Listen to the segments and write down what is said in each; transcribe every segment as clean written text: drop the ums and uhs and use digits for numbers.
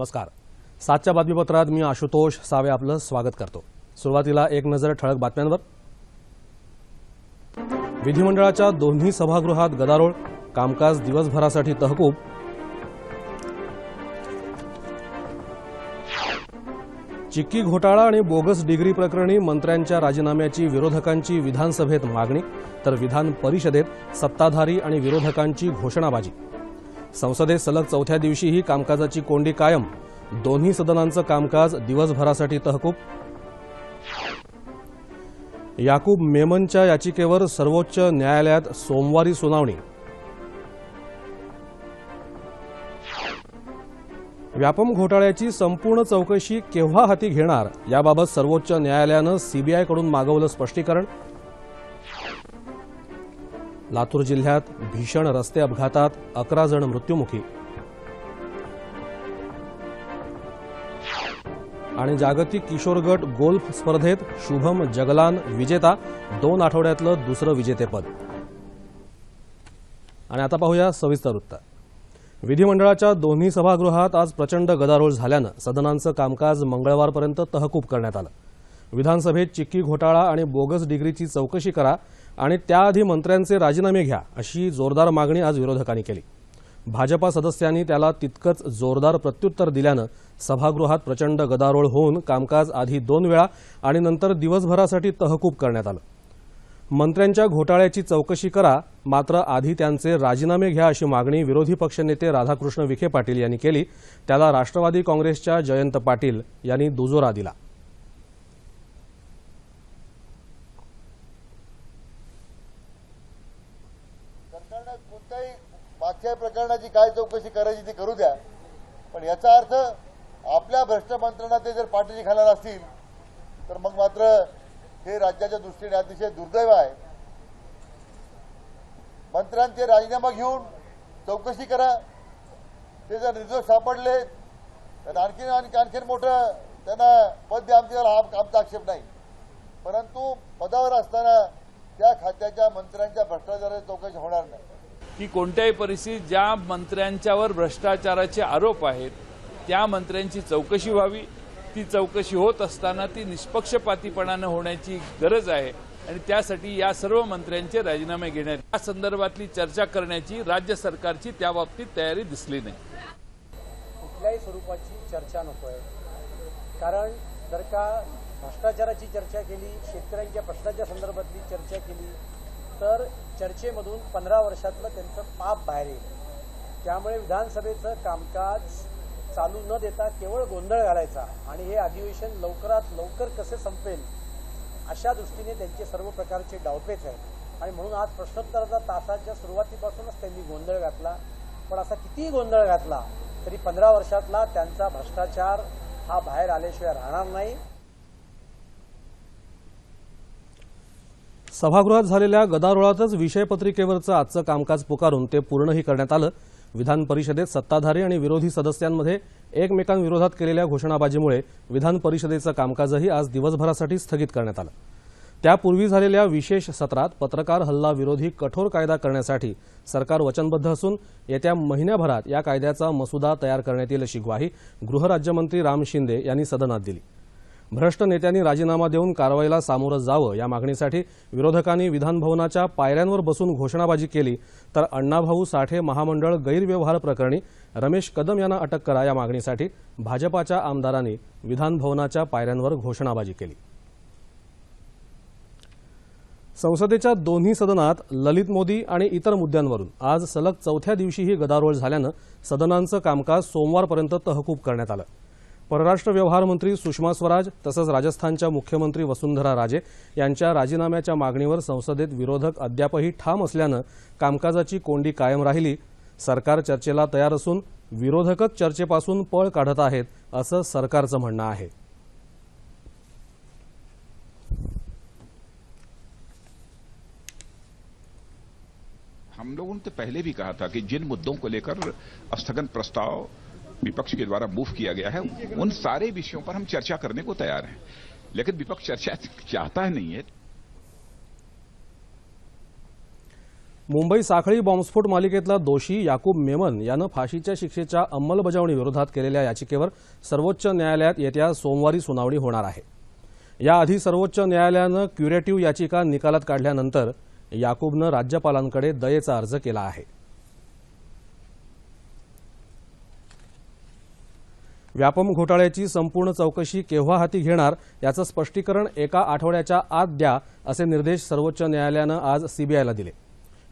नमस्कार. 7च्या बातमीपत्रात मी आशुतोष सावे आपलं स्वागत करतो. सुरुवातीला एक नजर ठळक बातम्यांवर. विधिमंडळाच्या दोन्ही सभागृहात गदारोळ, कामकाज दिवसभरासाठी तहकूब. चिक्की घोटाळा आणि बोगस डिग्री प्रकरणी मंत्र्यांच्या राजीनाम्याची विरोधकांची विधानसभेत मागणी, तर विधान परिषदेत सत्ताधारी आणि विरोधकांची घोषणाबाजी. संसदेत सलग चौथ्या दिवशीही कामकाजाची कोंडी कायम, दोन्ही सदनांचं कामकाज दिवसभरासाठी तहकूब. याकूब मेमनच्या याचिकेवर सर्वोच्च न्यायालयात सोमवारी सुनावणी. व्यापम घोटाळ्याची संपूर्ण चौकशी केव्हा हाती घेणार याबाबत सर्वोच्च न्यायालयानं सीबीआयकडून मागवलं स्पष्टीकरण. लातूर जिल्ह्यात भीषण रस्ते अपघातात 11 जण मृत्युमुखी. आणि जागतिक किशोर गट गोल्फ स्पर्धेत शुभम जगलान विजेता, 2 आठवड्यातलं दुसरं विजेतेपद. आणि आता पाहूया सविस्तर वृत्त. विधिमंडळाच्या दोन्ही सभागृहात आज प्रचंड गदारोळ झाल्यानं सदनांचं कामकाज मंगळवारपर्यंत तहकूब करण्यात आलं. विधानसभेत चिक्की घोटाळा आणि बोगस डिग्रीची चौकशी करा आणि त्याआधी मंत्र्यांचे राजीनामे घ्या अशी जोरदार मागणी आज विरोधकांनी केली. भाजपा सदस्यांनी त्याला तितकंच जोरदार प्रत्युत्तर दिल्यानं सभागृहात प्रचंड गदारोळ होऊन कामकाज आधी 2 वेळा आणि नंतर दिवसभरासाठी तहकूब करण्यात आलं. मंत्र्यांच्या घोटाळ्याची चौकशी करा, मात्र आधी त्यांचे राजीनामे घ्या अशी मागणी विरोधी पक्षनेते राधाकृष्ण विखे पाटील यांनी केली. त्याला राष्ट्रवादी काँग्रेसच्या जयंत पाटील यांनी दुजोरा दिला. सरकारने कोणत्याही मागच्या प्रकरणाची काय चौकशी करायची ती करू द्या, पण याचा अर्थ आपल्या भ्रष्ट मंत्र्यांना ते जर पाठीशी घालणार असतील तर मग मात्र हे राज्याच्या दृष्टीने अतिशय दुर्दैव आहे. मंत्र्यांचे राजीनामा घेऊन चौकशी करा, ते जर निर्दोष सापडले तर आणखीन मोठं त्यांना पद द्या, आमचा आक्षेप नाही. परंतु पदावर असताना त्या खात्याच्या मंत्र्यांच्या भ्रष्टाचाराची चौकशी होणार नाही. की कोणत्याही परिस्थितीत ज्या मंत्र्यांच्यावर भ्रष्टाचाराचे आरोप आहेत त्या मंत्र्यांची चौकशी व्हावी. ती चौकशी होत असताना ती निष्पक्षपातीपणानं होण्याची गरज आहे आणि त्यासाठी या सर्व मंत्र्यांचे राजीनामे घेण्यात, या संदर्भातली चर्चा करण्याची राज्य सरकारची त्या बाबतीत तयारी दिसली नाही. कुठल्याही स्वरूपाची चर्चा नको आहे, कारण जर का भ्रष्टाचाराची चर्चा केली, शेतकऱ्यांच्या प्रश्नाच्या संदर्भातली चर्चा केली तर चर्चेमधून 15 वर्षातलं त्यांचं पाप बाहेर येईल. त्यामुळे विधानसभेचं कामकाज चालू न देता केवळ गोंधळ घालायचा आणि हे अधिवेशन लवकरात लवकर कसे संपेल अशा दृष्टीने त्यांचे सर्व प्रकारचे डावपेच आहेत. आणि म्हणून आज प्रश्नोत्तराच्या तासाच्या सुरुवातीपासूनच त्यांनी गोंधळ घातला. पण असा कितीही गोंधळ घातला तरी 15 वर्षातला त्यांचा भ्रष्टाचार हा बाहेर आल्याशिवाय राहणार नाही. सभागृहात झालेल्या गदारोळातच विषयपत्रिकेवरचं आजचं कामकाज पुकारून ते पूर्णही करण्यात आलं. विधान परिषदेत सत्ताधारी आणि विरोधी सदस्यांमध्ये एकमेकांविरोधात केलेल्या घोषणाबाजीमुळे विधान परिषदेचं कामकाजही आज दिवसभरासाठी स्थगित करण्यात आलं. त्यापूर्वी झालेल्या विशेष सत्रात पत्रकार हल्ला विरोधी कठोर कायदा करण्यासाठी सरकार वचनबद्ध असून येत्या महिन्याभरात या कायद्याचा मसुदा तयार करण्यात येईल अशी ग्वाही गृहराज्यमंत्री राम शिंदे यांनी सदनात दिली. भ्रष्ट नेत्यांनी राजीनामा देऊन कारवाईला सामोरं जावं या मागणीसाठी विरोधकांनी विधानभवनाच्या पायऱ्यांवर बसून घोषणाबाजी केली, तर अण्णाभाऊ साठे महामंडळ गैरव्यवहार प्रकरणी रमेश कदम यांना अटक करा या मागणीसाठी भाजपाच्या आमदारांनी विधानभवनाच्या पायऱ्यांवर घोषणाबाजी केली. संसदेच्या दोन्ही सदनात ललित मोदी आणि इतर मुद्द्यांवरून आज सलग चौथ्या दिवशीही गदारोळ झाल्यानं सदनांचं कामकाज सोमवारपर्यंत तहकूब करण्यात आलं. परराष्ट्र व्यवहार मंत्री सुषमा स्वराज तसंच राजस्थानच्या मुख्यमंत्री वसुंधरा राजे यांच्या राजीनाम्याच्या मागणीवर संसदेत विरोधक अद्यापही ठाम असल्यानं कामकाजाची कोंडी कायम राहिली. सरकार चर्चेला तयार असून विरोधकच चर्चेपासून पळ काढत आहेत असं सरकारचं म्हणणं आहे. हम लोगों ने तो पहले भी कहा था कि जिन मुद्दों को लेकर स्थगन प्रस्ताव विपक्ष के द्वारा मूव किया गया है उन सारे विषयों पर हम चर्चा करने को तैयार हैं, लेकिन विपक्ष चर्चा चाहता ही नहीं है. मुंबई साखळी बॉम्बस्फोट मालिकेतला दोषी याकूब मेमन यानं फाशीच्या शिक्षेच्या अंमलबजावणीविरोधात केलेल्या याचिकेवर सर्वोच्च न्यायालयात येत्या सोमवारी सुनावणी होणार आहे। याआधी सर्वोच्च न्यायालयानं क्युरेटिव्ह याचिका निकालात काढल्यानंतर याकूबनं राज्यपालांकडे दयेचा अर्ज केला आहे। व्यापम घोटाळ्याची संपूर्ण चौकशी केव्हा हाती घेणार याचं स्पष्टीकरण एका आठवड्याच्या आत द्या असे निर्देश सर्वोच्च न्यायालयानं आज सीबीआयला दिले।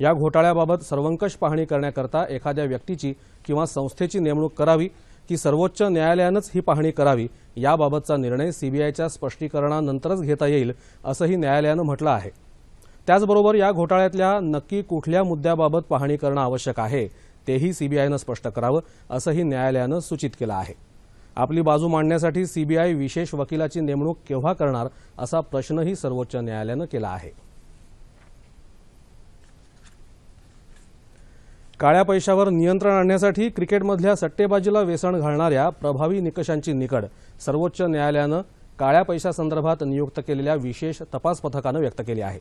या घोटाळ्याबाबत सर्वंकष पाहणी करण्याकरता एखाद्या व्यक्तीची किंवा संस्थेची नेमणूक करावी की सर्वोच्च न्यायालयानंच ही पाहणी करावी याबाबतचा निर्णय सीबीआयच्या स्पष्टीकरणानंतरच घेता येईल असंही न्यायालयानं म्हटलं आहे। त्याचबरोबर या घोटाळ्यातल्या नक्की कुठल्या मुद्द्याबाबत पाहणी करणं आवश्यक आहे तेही सीबीआयनं स्पष्ट करावं असंही न्यायालयानं सूचित केलं आहे। आपली बाजू मांडण्यासाठी सीबीआय विशेष वकिलाची नेमणूक केव्हा करणार असा प्रश्नही सर्वोच्च न्यायालयानं केला आहे। काळ्या पैशावर नियंत्रण आणण्यासाठी क्रिकेटमधल्या सट्टेबाजीला वेसण घालणाऱ्या प्रभावी निकषांची निकड सर्वोच्च न्यायालयानं काळ्या पैशासंदर्भात नियुक्त केलेल्या विशेष तपास पथकानं व्यक्त केली आहे।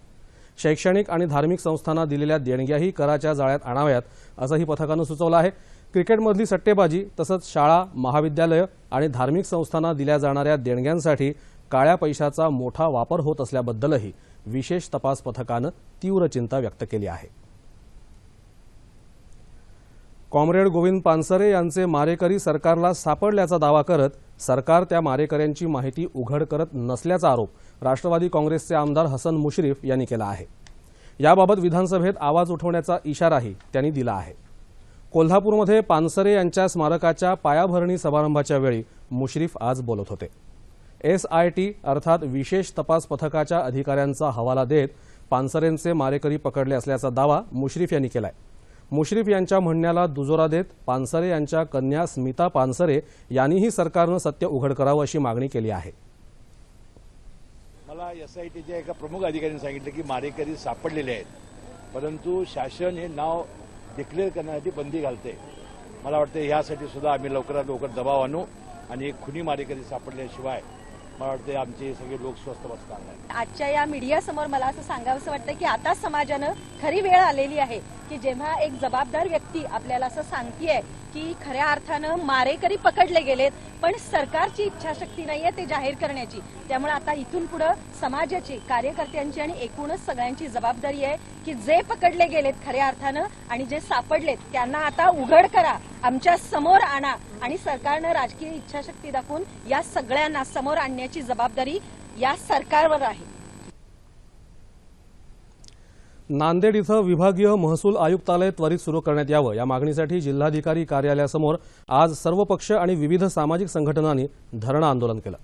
शैक्षणिक आणि धार्मिक संस्थांना दिलेल्या देणग्याही कराच्या जाळ्यात आणाव्यात असंही पथकानं सुचवलं आहे। क्रिकेटमधली सट्टेबाजी तसंच शाळा, महाविद्यालयं आणि धार्मिक संस्थांना दिल्या जाणाऱ्या देणग्यांसाठी काळ्या पैशाचा मोठा वापर होत असल्याबद्दलही विशेष तपास पथकानं तीव्र चिंता व्यक्त केली आहे। कॉम्रेड गोविंद पानसरे यांचे मारेकरी सरकारला सापडल्याचा दावा करत सरकार त्या मारेकऱ्यांची माहिती उघड करत नसल्याचा आरोप राष्ट्रवादी काँग्रेसचे आमदार हसन मुश्रीफ यांनी केला आहे। याबाबत विधानसभेत आवाज उठवण्याचा इशाराही त्यांनी दिला आहे। कोल्हापूरमध्ये पानसरे यांच्या स्मारकाच्या पायाभरणी समारंभाच्या वेळी मुश्रीफ आज बोलत होते। SIT अर्थात विशेष तपास पथकाच्या अधिकाऱ्यांचा हवाला देत पानसरेंचे मारेकरी पकडले असल्याचा दावा मुश्रीफ यांनी केलाय। मुश्रीफ यांच्या म्हणण्याला दुजोरा देत पानसरे यांच्या कन्या स्मिता पानसरे यांनीही सरकारनं सत्य उघड करावं अशी मागणी केली आहे। मला SITच्या एका प्रमुख अधिकाऱ्यांनी सांगितलं की मारेकरी सापडलेले आहेत, परंतु शासन हे नाव डिक्लेअर करण्यासाठी बंदी घालते। मला वाटतं यासाठी सुद्धा आम्ही लवकरात लवकर दबाव आणू आणि खुनी मारेकरी सापडल्याशिवाय मला वाटतं आमचे सगळे लोक स्वस्थ बसणार नाही। आजच्या या मीडियासमोर मला असं सांगावंसं वाटतं की आता समाजानं खरी वेळ आलेली आहे की जेव्हा एक जबाबदार व्यक्ती आपल्याला असं सांगतेय की खऱ्या अर्थानं मारेकरी पकडले गेलेत, पण सरकारची इच्छाशक्ती नाहीये ते जाहीर करण्याची। त्यामुळे आता इथून पुढे समाजाची, कार्यकर्त्यांची आणि एकूणच सगळ्यांची जबाबदारी आहे की जे पकडले गेलेत खऱ्या अर्थानं आणि जे सापडलेत त्यांना आता उघड करा, आमच्या समोर आणा आणि सरकारनं राजकीय इच्छाशक्ती दाखवून या सगळ्यांना समोर आणण्याची जबाबदारी या सरकारवर आहे। नांदेड इथं विभागीय महसूल आयुक्तालय त्वरित सुरू करण्यात यावं या मागणीसाठी जिल्हाधिकारी कार्यालयासमोर आज सर्व पक्ष आणि विविध सामाजिक संघटनांनी धरणं आंदोलन केलं।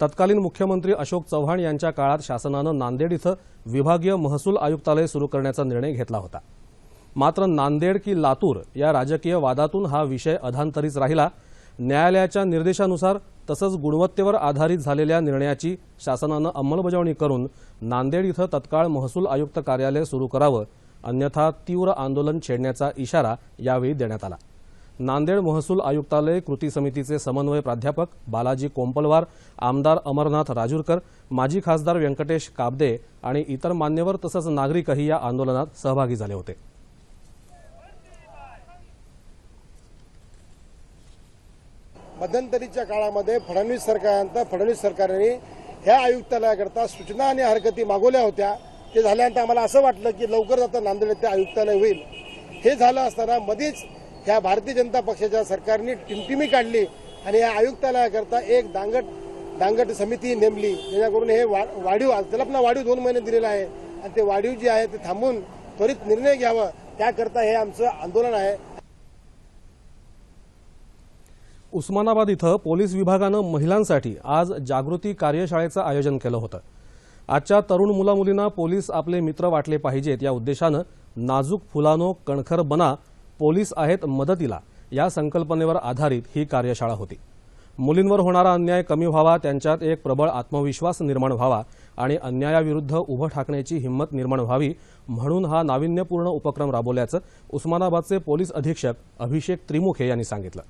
तत्कालीन मुख्यमंत्री अशोक चव्हाण यांच्या काळात शासनानं नांदेड इथं विभागीय महसूल आयुक्तालय सुरू करण्याचा निर्णय घेतला होता। मात्र नांदेड की लातूर या राजकीय वादातून हा विषय अधांतरीच राहिला। न्यायालयाच्या निर्देशानुसार तसंच गुणवत्तेवर आधारित झालेल्या निर्णयाची शासनानं अंमलबजावणी करून नांदेड इथं तत्काळ महसूल आयुक्त कार्यालय सुरू करावं, अन्यथा तीव्र आंदोलन छेडण्याचा इशारा यावेळी देण्यात आला। नांदेड महसूल आयुक्तालय कृती समितीचे समन्वय प्राध्यापक बालाजी कोंपलवार, आमदार अमरनाथ राजूरकर, माजी खासदार व्यंकटेश काब्दे आणि इतर मान्यवर तसंच नागरिकही या आंदोलनात सहभागी झाले होते। मध्यंतरीच्या काळामध्ये फडणवीस सरकारने ह्या आयुक्तालयाकरता सूचना आणि हरकती मागवल्या होत्या। ते झाल्यानंतर आम्हाला असं वाटलं की लवकरच आता नांदेड येथे आयुक्तालय होईल। हे झालं असताना मध्येच ह्या भारतीय जनता पक्षाच्या सरकारने टिमटिमी काढली आणि या आयुक्तालयाकरता एक दांगट समिती नेमली, जेणेकरून हे वाढीव त्याला पण वाढीव 2 महिने दिलेला आहे आणि ते वाढीव जे आहे ते थांबून त्वरित निर्णय घ्यावा, त्याकरता हे आमचं आंदोलन आहे। उस्मानाबाद इथं पोलीस विभागानं महिलांसाठी आज जागृती कार्यशाळेचं आयोजन केलं होतं। आजच्या तरुण मुलामुलींना पोलीस आपले मित्र वाटले पाहिजेत या उद्देशानं नाजूक फुलानो कणखर बना, पोलीस आहेत मदतीला या संकल्पनेवर आधारित ही कार्यशाळा होती। मुलींवर होणारा अन्याय कमी व्हावा, त्यांच्यात एक प्रबळ आत्मविश्वास निर्माण व्हावा आणि अन्यायाविरुद्ध उभं ठाकण्याची हिंमत निर्माण व्हावी म्हणून हा नाविन्यपूर्ण उपक्रम राबवल्याचं उस्मानाबादचे पोलीस अधीक्षक अभिषेक त्रिमुखे यांनी सांगितलं।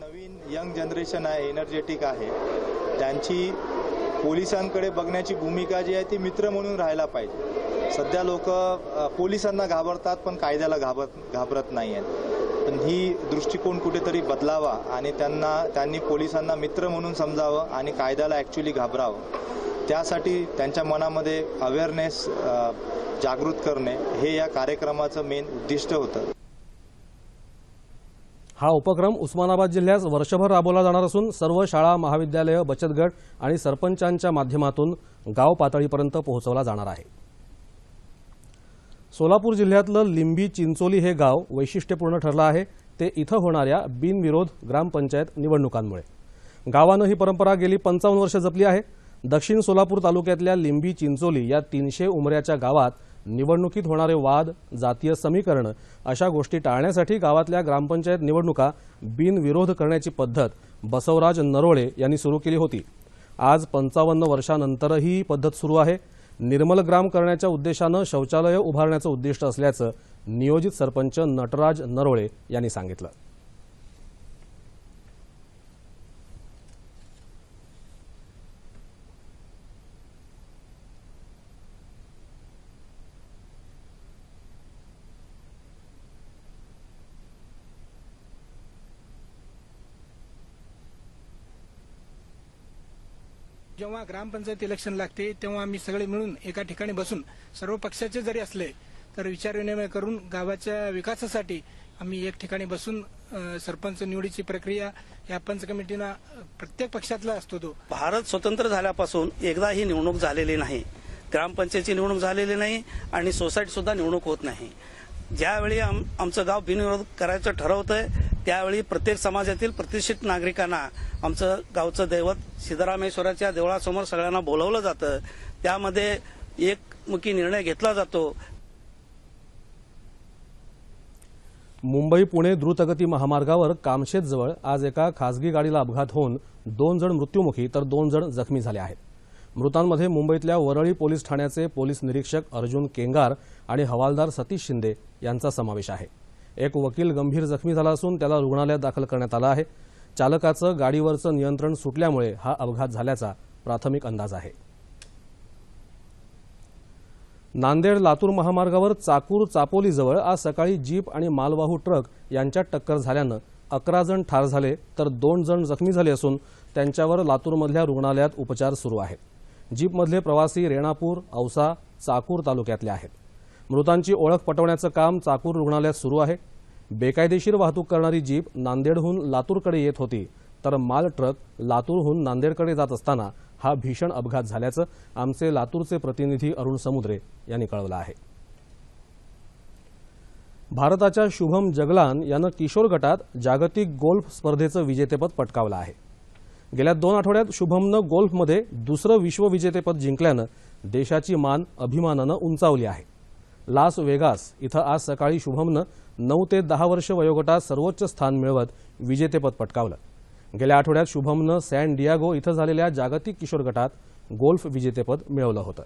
नवीन यंग जनरेशन पॉलिटिशियन आहे, एनर्जेटिक आहे, त्यांची पोलिसांकडे बघण्याची भूमिका जी आहे ती मित्र म्हणून राहायला पाहिजे. सध्या लोक पोलिसांना घाबरतात पण कायद्याला घाबरत नाही आहेत. पण ही दृष्टिकोन कुठेतरी बदलावा आणि त्यांनी पोलिसांना मित्र म्हणून समजावं आणि कायद्याला ॲक्च्युली घाबरावं. त्यासाठी त्यांच्या मनामध्ये अवेअरनेस जागृत करणे हे या कार्यक्रमाचं मेन उद्दिष्ट होतं. हा उपक्रम उस्मानाबाद जिल्ह्यात वर्षभर राबवला जाणार असून सर्व शाळा, महाविद्यालय, बचत गट आणि सरपंचांच्या माध्यमातून गाव पातळीपर्यंत पोहोचवला जाणार आहे. सोलापूर जिल्ह्यातलं लिंबी चिंचोली हे गाव वैशिष्ट्यपूर्ण ठरलं आहे ते इथं होणाऱ्या बिनविरोध ग्रामपंचायत निवडणुकांमुळे. गावानं ही परंपरा गेली 55 वर्ष जपली आहे. दक्षिण सोलापूर तालुक्यातल्या लिंबी चिंचोली या 300 उमऱ्याच्या गावात निवडणुकीत होणारे वाद, जातीय समीकरण अशा गोष्टी टाळण्यासाठी गावातल्या ग्रामपंचायत निवडणुका बिनविरोध करण्याची पद्धत बसवराज नरोळे यांनी सुरू केली होती. आज 55 वर्षांनंतरही ही पद्धत सुरू आहे. निर्मल ग्राम करण्याच्या उद्देशानं शौचालय उभारण्याचं उद्दिष्ट असल्याचं नियोजित सरपंच नटराज नरोळे यांनी सांगितलं. जेव्हा ग्रामपंचायत इलेक्शन लागते तेव्हा आम्ही सगळे मिळून एका ठिकाणी बसून सर्व पक्षाचे जरी असले तर विचारविनिमय करून गावाच्या विकासासाठी आम्ही एक ठिकाणी बसून सरपंच निवडीची प्रक्रिया या पंच कमिटीना प्रत्येक पक्षातला असतो. तो भारत स्वतंत्र झाल्यापासून एकदा ही निवडणूक झालेली नाही, ग्रामपंचायतची निवडणूक झालेली नाही आणि सोसायटी सुद्धा निवडणूक होत नाही. ज्यावेळी आमचं गाव बिनविरोध करायचं ठरवतंय त्यावेळी प्रत्येक समाजातील प्रतिष्ठित नागरिकांना आमचं गावचं दैवत सिद्धरामेश्वराच्या देवळासमोर सगळ्यांना बोलवलं जातं. त्यामध्ये एकमुखी निर्णय घेतला जातो. मुंबई पुणे द्रुतगती महामार्गावर कामशेतजवळ आज एका खासगी गाडीला अपघात होऊन 2 जण मृत्युमुखी तर 2 जण जखमी झाले आहेत. मृतांमध्ये मुंबईतल्या वरळी पोलीस ठाण्याचे पोलीस निरीक्षक अर्जुन केंगार आणि हवालदार सतीश शिंदे यांचा समावेश आहे. एक वकील गंभीर जखमी झाला असून त्याला रुग्णालयात दाखल करण्यात आलं आहे. चालकाचं गाडीवरचं नियंत्रण सुटल्यामुळे हा अपघात झाल्याचा प्राथमिक अंदाज आहे. नांदेड लातूर महामार्गावर चाकूर चापोलीजवळ आज सकाळी जीप आणि मालवाहू ट्रक यांच्यात टक्कर झाल्यानं 11 जण ठार झाले तर 2 जण जखमी झाले असून त्यांच्यावर लातूरमधल्या रुग्णालयात उपचार सुरू आहेत. जीपमधले प्रवासी रेणापूर, औसा, चाकूर तालुक्यातले आहेत. मृतांची ओळख पटवण्याचं काम चाकूर रुग्णालयात सुरू आहे. बेकायदेशीर वाहतूक करणारी जीप नांदेडहून लातूरकडे येत होती तर माल ट्रक लातूरहून नांदेडकडे जात असताना हा भीषण अपघात झाल्याचं आमचे लातूरचे प्रतिनिधी अरुण समुद्रे यांनी कळवलं आहे. भारताच्या शुभम जगलान यानं किशोर गटात जागतिक गोल्फ स्पर्धेचं विजेतेपद पटकावलं आहे. गेल्या 2 आठवड्यात शुभमनं गोल्फमध्ये दुसरं विश्वविजेतेपद जिंकल्यानं देशाची मान अभिमानानं उंचावली आहे. लास वेगास इथं आज सकाळी शुभमनं 9 ते 10 वर्ष वयोगटात सर्वोच्च स्थान मिळवत विजेतेपद पटकावलं. गेल्या आठवड्यात शुभमनं सॅन डियागो इथं झालेल्या जागतिक किशोर गटात गोल्फ विजेतेपद मिळवलं होतं.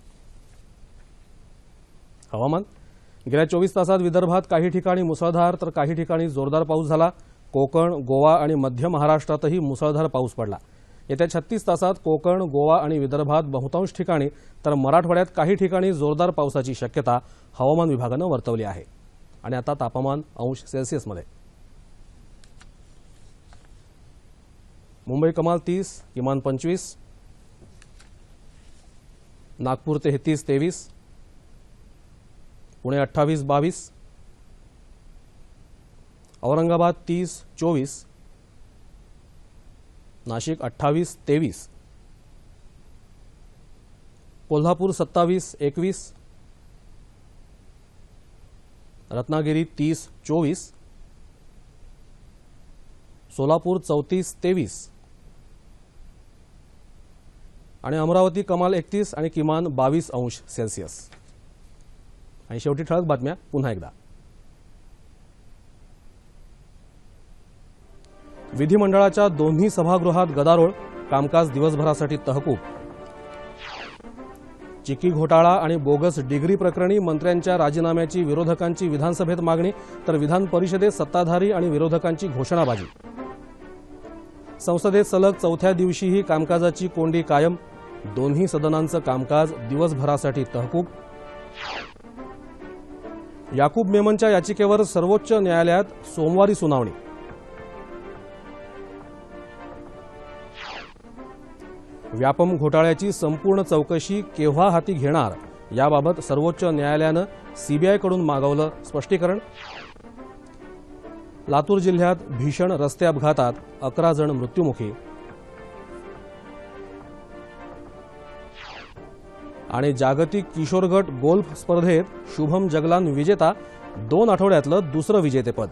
हवामान. गेल्या 24 तासात विदर्भात काही ठिकाणी मुसळधार तर काही ठिकाणी जोरदार पाऊस झाला. कोकण, गोवा आणि मध्य महाराष्ट्रातही मुसळधार पाऊस पडला. येत्या 36 तासात कोकण, गोवा आणि विदर्भात बहुतांश ठिकाणी तर मराठवाड्यात काही ठिकाणी जोरदार पावसाची शक्यता हवामान विभागानं वर्तवली आहे. आणि आता तापमान अंश सेल्सिअसमध्ये. मुंबई कमाल 30, किमान 25, नागपूर 33-23, पुणे 28-22, औरंगाबाद 30-24, नाशिक 28-23, कोल्हापूर 27-21, रत्नागिरी 30-24, सोलापूर 34-23 आणि अमरावती कमाल 31 आणि किमान 22 अंश सेल्सिअस. आणि शेवटी ठळक बातम्या पुन्हा एकदा. विधिमंडळाच्या दोन्ही सभागृहात गदारोळ, कामकाज दिवसभरासाठी तहकूब. चिकी घोटाळा आणि बोगस डिग्री प्रकरणी मंत्र्यांच्या राजीनाम्याची विरोधकांची विधानसभेत मागणी तर विधान परिषदेत सत्ताधारी आणि विरोधकांची घोषणाबाजी. संसदेत सलग चौथ्या दिवशीही कामकाजाची कोंडी कायम. दोन्ही सदनांचं कामकाज दिवसभरासाठी तहकूब. याकूब मेमनच्या याचिकेवर सर्वोच्च न्यायालयात सोमवारी सुनावणी. व्यापम घोटाळ्याची संपूर्ण चौकशी केव्हा हाती घेणार याबाबत सर्वोच्च न्यायालयानं सीबीआयकडून मागवलं स्पष्टीकरण. लातूर जिल्ह्यात भीषण रस्ते अपघातात 11 जण मृत्युमुखी. आणि जागतिक किशोर गट गोल्फ स्पर्धेत शुभम जगलान विजेता. 2 आठवड्यातलं दुसरं विजेतेपद.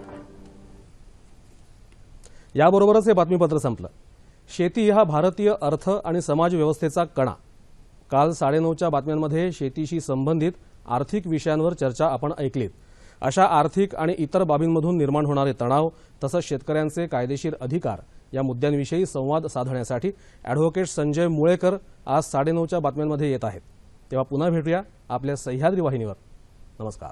याबरोबरच हे बातमीपत्र संपलं. शेती हा भारतीय अर्थ आणि समाज व्यवस्थेचा कणा. काल 9:30च्या बातम्यांमध्ये शेतीशी संबंधित आर्थिक विषयांवर चर्चा आपण ऐकलीत. अशा आर्थिक आणि इतर बाबींमधून निर्माण होणारे तणाव तसंच शेतकऱ्यांचे कायदेशीर अधिकार या मुद्द्यांविषयी संवाद साधण्यासाठी ॲडव्होकेट संजय मुळेकर आज 9:30च्या बातम्यांमध्ये येत आहेत. तेव्हा पुन्हा भेटूया आपल्या सह्याद्री वाहिनीवर. नमस्कार.